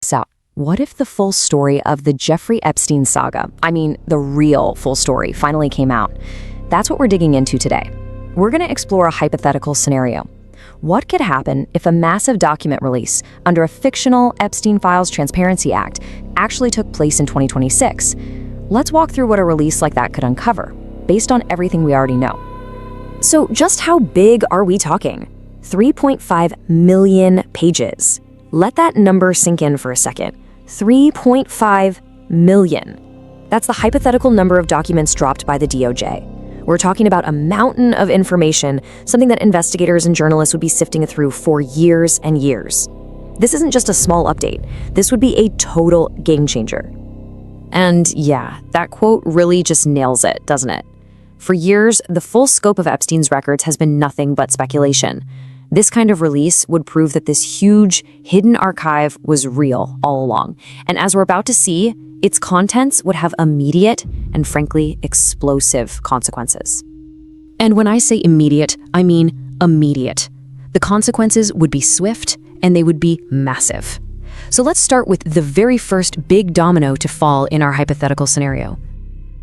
So, what if the full story of the Jeffrey Epstein saga, the real full story, finally came out? That's what we're digging into today. We're going to explore a hypothetical scenario. What could happen if a massive document release under a fictional Epstein Files Transparency Act actually took place in 2026? Let's walk through what a release like that could uncover, based on everything we already know. So just how big are we talking? 3.5 million pages. Let that number sink in for a second. 3.5 million. That's the hypothetical number of documents dropped by the DOJ. We're talking about a mountain of information, something that investigators and journalists would be sifting through for years and years. This isn't just a small update. This would be a total game changer. And yeah, that quote really just nails it, doesn't it? For years, the full scope of Epstein's records has been nothing but speculation. This kind of release would prove that this huge, hidden archive was real all along. And as we're about to see, its contents would have immediate and, frankly, explosive consequences. And when I say immediate, I mean immediate. The consequences would be swift, and they would be massive. So let's start with the very first big domino to fall in our hypothetical scenario.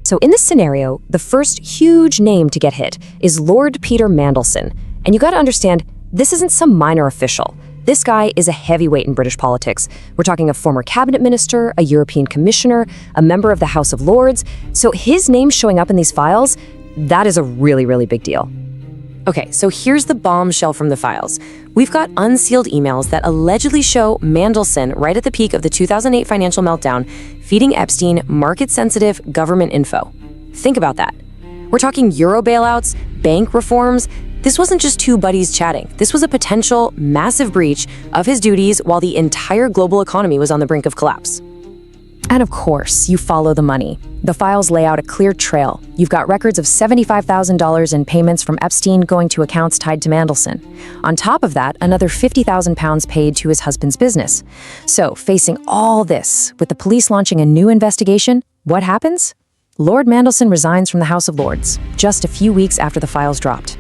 So in this scenario, the first huge name to get hit is Lord Peter Mandelson. And you got to understand, this isn't some minor official. This guy is a heavyweight in British politics. We're talking a former cabinet minister, a European commissioner, a member of the House of Lords. So his name showing up in these files, that is a really, really big deal. Okay, so here's the bombshell from the files. We've got unsealed emails that allegedly show Mandelson, right at the peak of the 2008 financial meltdown, feeding Epstein market-sensitive government info. Think about that. We're talking Euro bailouts, bank reforms. This wasn't just two buddies chatting. This was a potential massive breach of his duties while the entire global economy was on the brink of collapse. And of course, you follow the money. The files lay out a clear trail. You've got records of $75,000 in payments from Epstein going to accounts tied to Mandelson. On top of that, another £50,000 paid to his husband's business. So, facing all this, with the police launching a new investigation, what happens? Lord Mandelson resigns from the House of Lords, just a few weeks after the files dropped.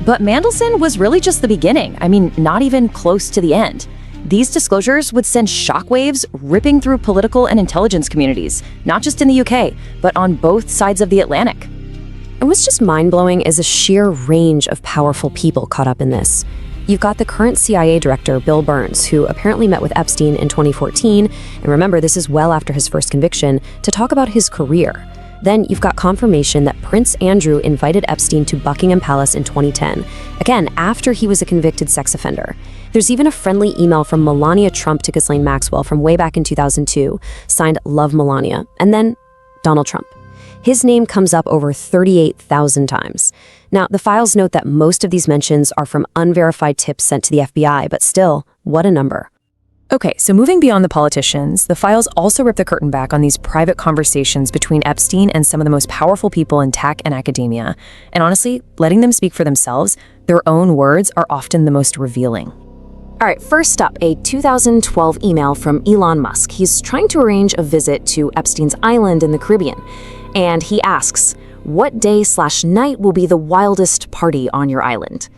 But Mandelson was really just the beginning. Not even close to the end. These disclosures would send shockwaves ripping through political and intelligence communities, not just in the UK, but on both sides of the Atlantic. And what's just mind-blowing is a sheer range of powerful people caught up in this. You've got the current CIA director, Bill Burns, who apparently met with Epstein in 2014, and remember, this is well after his first conviction, to talk about his career. Then you've got confirmation that Prince Andrew invited Epstein to Buckingham Palace in 2010, again, after he was a convicted sex offender. There's even a friendly email from Melania Trump to Ghislaine Maxwell from way back in 2002, signed Love Melania, and then Donald Trump. His name comes up over 38,000 times. Now, the files note that most of these mentions are from unverified tips sent to the FBI, but still, what a number. Okay, so moving beyond the politicians, the files also rip the curtain back on these private conversations between Epstein and some of the most powerful people in tech and academia. And honestly, letting them speak for themselves, their own words are often the most revealing. All right, first up, a 2012 email from Elon Musk. He's trying to arrange a visit to Epstein's island in the Caribbean. And he asks, what day/night will be the wildest party on your island?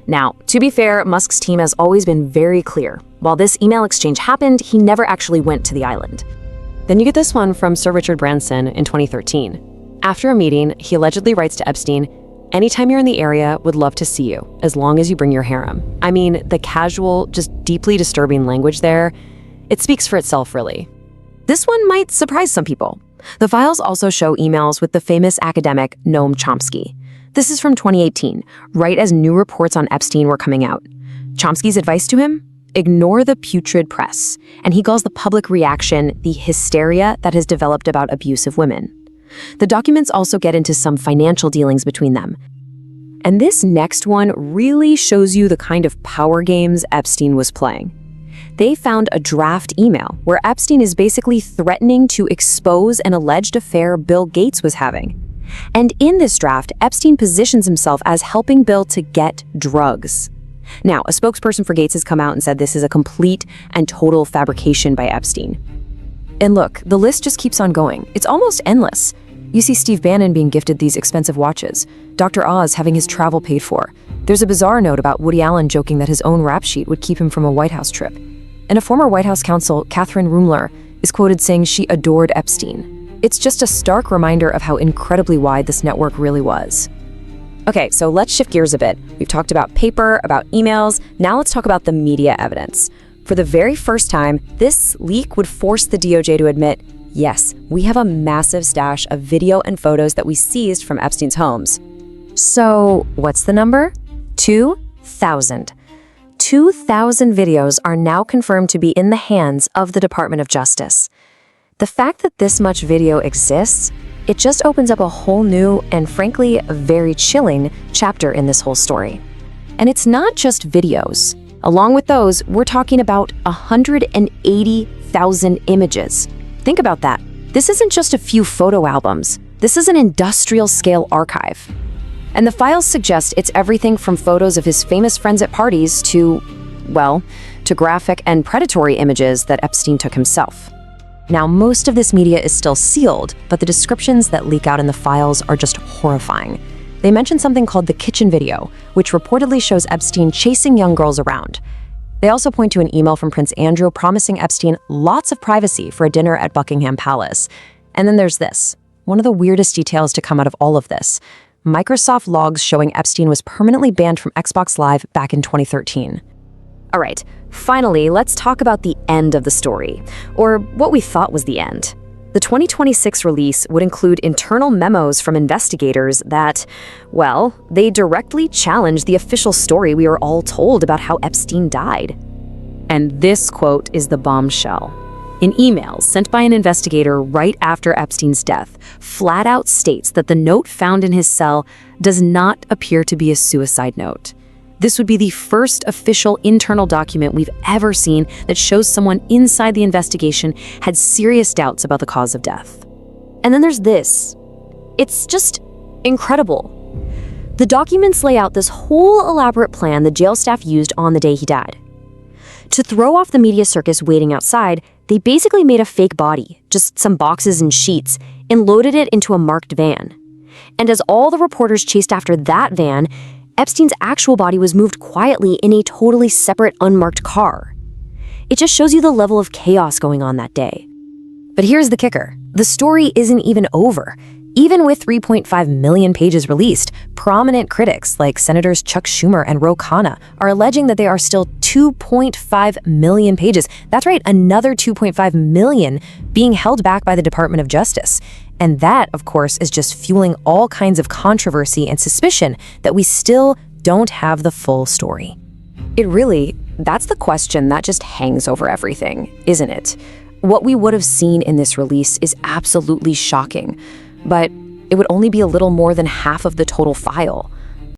Now, to be fair, Musk's team has always been very clear. While this email exchange happened, he never actually went to the island. Then you get this one from Sir Richard Branson in 2013. After a meeting, he allegedly writes to Epstein, anytime you're in the area, would love to see you, as long as you bring your harem. The casual, just deeply disturbing language there, it speaks for itself, really. This one might surprise some people. The files also show emails with the famous academic Noam Chomsky. This is from 2018, right as new reports on Epstein were coming out. Chomsky's advice to him? Ignore the putrid press. And he calls the public reaction the hysteria that has developed about abusive women. The documents also get into some financial dealings between them. And this next one really shows you the kind of power games Epstein was playing. They found a draft email where Epstein is basically threatening to expose an alleged affair Bill Gates was having. And in this draft, Epstein positions himself as helping Bill to get drugs. Now, a spokesperson for Gates has come out and said this is a complete and total fabrication by Epstein. And look, the list just keeps on going. It's almost endless. You see Steve Bannon being gifted these expensive watches, Dr. Oz having his travel paid for. There's a bizarre note about Woody Allen joking that his own rap sheet would keep him from a White House trip. And a former White House counsel, Catherine Rumler, is quoted saying she adored Epstein. It's just a stark reminder of how incredibly wide this network really was. Okay, so let's shift gears a bit. We've talked about paper, about emails. Now let's talk about the media evidence. For the very first time, this leak would force the DOJ to admit, yes, we have a massive stash of video and photos that we seized from Epstein's homes. So what's the number? 2,000. 2,000 videos are now confirmed to be in the hands of the Department of Justice. The fact that this much video exists, it just opens up a whole new and frankly very chilling chapter in this whole story. And it's not just videos. Along with those, we're talking about 180,000 images. Think about that. This isn't just a few photo albums. This is an industrial-scale archive. And the files suggest it's everything from photos of his famous friends at parties to, well, to graphic and predatory images that Epstein took himself. Now, most of this media is still sealed, but the descriptions that leak out in the files are just horrifying. They mention something called the kitchen video, which reportedly shows Epstein chasing young girls around. They also point to an email from Prince Andrew promising Epstein lots of privacy for a dinner at Buckingham Palace. And then there's this, one of the weirdest details to come out of all of this. Microsoft logs showing Epstein was permanently banned from Xbox Live back in 2013. All right, finally, let's talk about the end of the story, or what we thought was the end. The 2026 release would include internal memos from investigators that, well, they directly challenge the official story we were all told about how Epstein died. And this quote is the bombshell. In emails sent by an investigator right after Epstein's death, flat out states that the note found in his cell does not appear to be a suicide note. This would be the first official internal document we've ever seen that shows someone inside the investigation had serious doubts about the cause of death. And then there's this. It's just incredible. The documents lay out this whole elaborate plan the jail staff used on the day he died. To throw off the media circus waiting outside, they basically made a fake body, just some boxes and sheets, and loaded it into a marked van. And as all the reporters chased after that van, Epstein's actual body was moved quietly in a totally separate, unmarked car. It just shows you the level of chaos going on that day. But here's the kicker. The story isn't even over. Even with 3.5 million pages released, prominent critics like Senators Chuck Schumer and Ro Khanna are alleging that there are still 2.5 million pages. That's right, another 2.5 million being held back by the Department of Justice. And that, of course, is just fueling all kinds of controversy and suspicion that we still don't have the full story. That's the question that just hangs over everything, isn't it? What we would have seen in this release is absolutely shocking, but it would only be a little more than half of the total file.